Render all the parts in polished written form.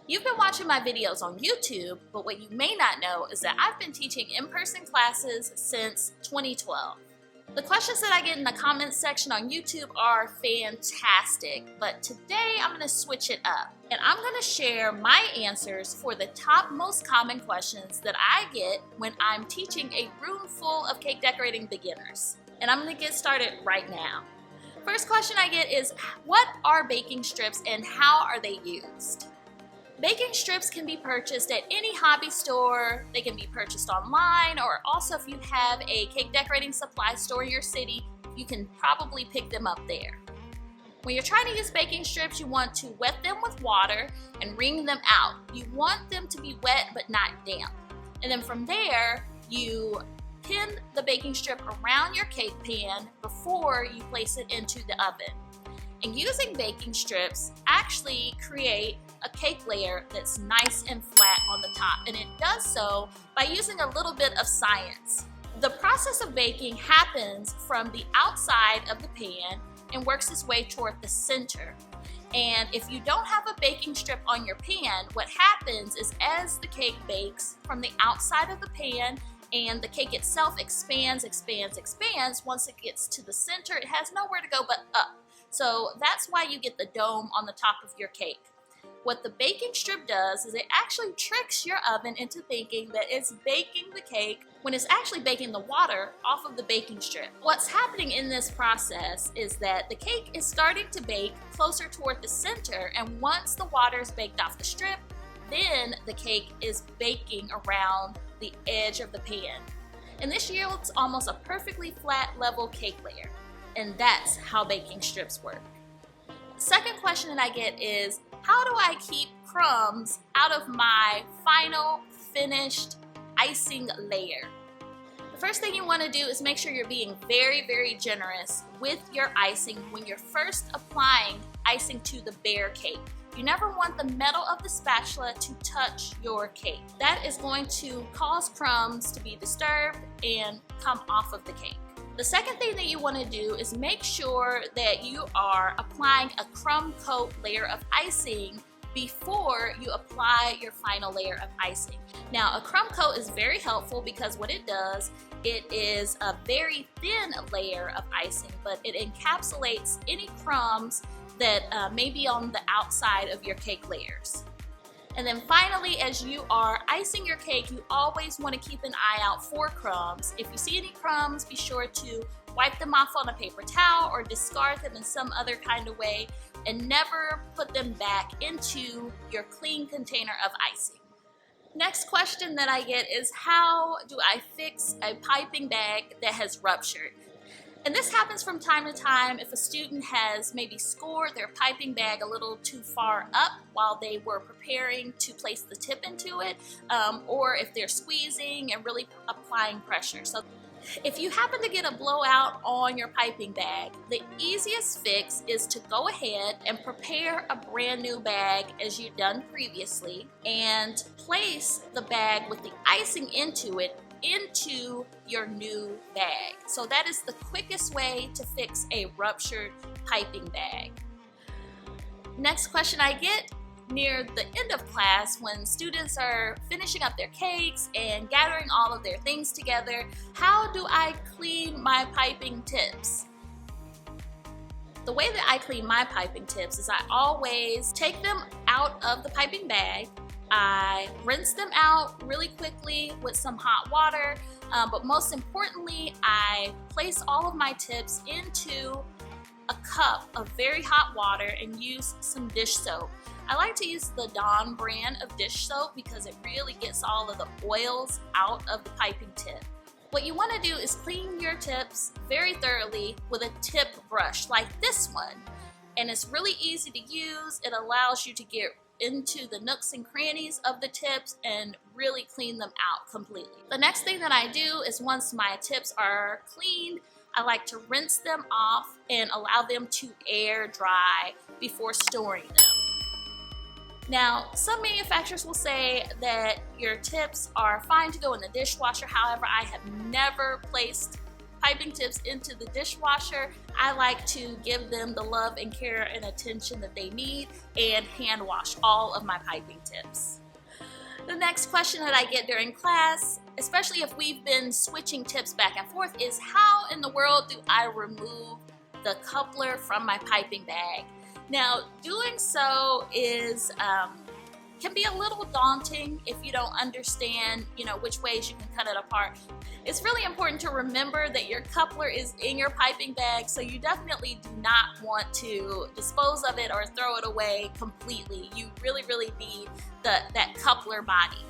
You've been watching my videos on YouTube, but what you may not know is that I've been teaching in-person classes since 2012. The questions that I get in the comments section on YouTube are fantastic, but today I'm going to switch it up and I'm going to share my answers for the top most common questions that I get when I'm teaching a room full of cake decorating beginners. And I'm going to get started right now. First question I get is, what are baking strips and how are they used? Baking strips can be purchased at any hobby store. They can be purchased online, or also if you have a cake decorating supply store in your city, you can probably pick them up there. When you're trying to use baking strips, you want to wet them with water and wring them out. You want them to be wet but not damp. And then from there, you pin the baking strip around your cake pan before you place it into the oven. And using baking strips actually create a cake layer that's nice and flat on the top, and it does so by using a little bit of science. The process of baking happens from the outside of the pan and works its way toward the center. And if you don't have a baking strip on your pan, what happens is as the cake bakes from the outside of the pan and the cake itself expands, once it gets to the center, it has nowhere to go but up. So that's why you get the dome on the top of your cake. What the baking strip does is it actually tricks your oven into thinking that it's baking the cake when it's actually baking the water off of the baking strip. What's happening in this process is that the cake is starting to bake closer toward the center, and once the water is baked off the strip, then the cake is baking around the edge of the pan. And this yields almost a perfectly flat, level cake layer. And that's how baking strips work. Second question that I get is, how do I keep crumbs out of my final finished icing layer? The first thing you want to do is make sure you're being very, very generous with your icing when you're first applying icing to the bare cake. You never want the metal of the spatula to touch your cake. That is going to cause crumbs to be disturbed and come off of the cake. The second thing that you want to do is make sure that you are applying a crumb coat layer of icing before you apply your final layer of icing. Now, a crumb coat is very helpful because what it does, it is a very thin layer of icing, but it encapsulates any crumbs that may be on the outside of your cake layers. And then finally, as you are icing your cake, you always want to keep an eye out for crumbs. If you see any crumbs, be sure to wipe them off on a paper towel or discard them in some other kind of way, and never put them back into your clean container of icing. Next question that I get is, how do I fix a piping bag that has ruptured? And this happens from time to time if a student has maybe scored their piping bag a little too far up while they were preparing to place the tip into it, or if they're squeezing and really applying pressure. So if you happen to get a blowout on your piping bag, the easiest fix is to go ahead and prepare a brand new bag as you've done previously and place the bag with the icing into it into your new bag. So that is the quickest way to fix a ruptured piping bag. Next question I get near the end of class when students are finishing up their cakes and gathering all of their things together, how do I clean my piping tips? The way that I clean my piping tips is I always take them out of the piping bag. I rinse them out really quickly with some hot water, but most importantly, I place all of my tips into a cup of very hot water and use some dish soap. I like to use the Dawn brand of dish soap because it really gets all of the oils out of the piping tip. What you want to do is clean your tips very thoroughly with a tip brush like this one. And it's really easy to use. It allows you to get into the nooks and crannies of the tips and really clean them out completely. The next thing that I do is, once my tips are cleaned, I like to rinse them off and allow them to air dry before storing them. Now, some manufacturers will say that your tips are fine to go in the dishwasher. However, I have never placed piping tips into the dishwasher. I like to give them the love and care and attention that they need and hand wash all of my piping tips. The next question that I get during class, especially if we've been switching tips back and forth, is how in the world do I remove the coupler from my piping bag? Now, doing so is can be a little daunting if you don't understand, which ways you can cut it apart. It's really important to remember that your coupler is in your piping bag, so you definitely do not want to dispose of it or throw it away completely. You really need that coupler body.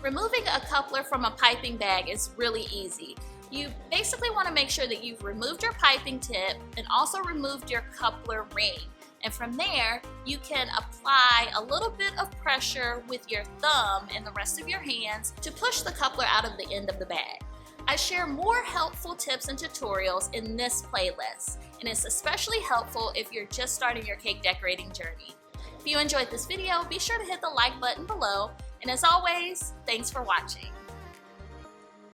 Removing a coupler from a piping bag is really easy. You basically want to make sure that you've removed your piping tip and also removed your coupler ring. And from there, you can apply a little bit of pressure with your thumb and the rest of your hands to push the coupler out of the end of the bag. I share more helpful tips and tutorials in this playlist, and it's especially helpful if you're just starting your cake decorating journey. If you enjoyed this video, be sure to hit the like button below, and as always, thanks for watching.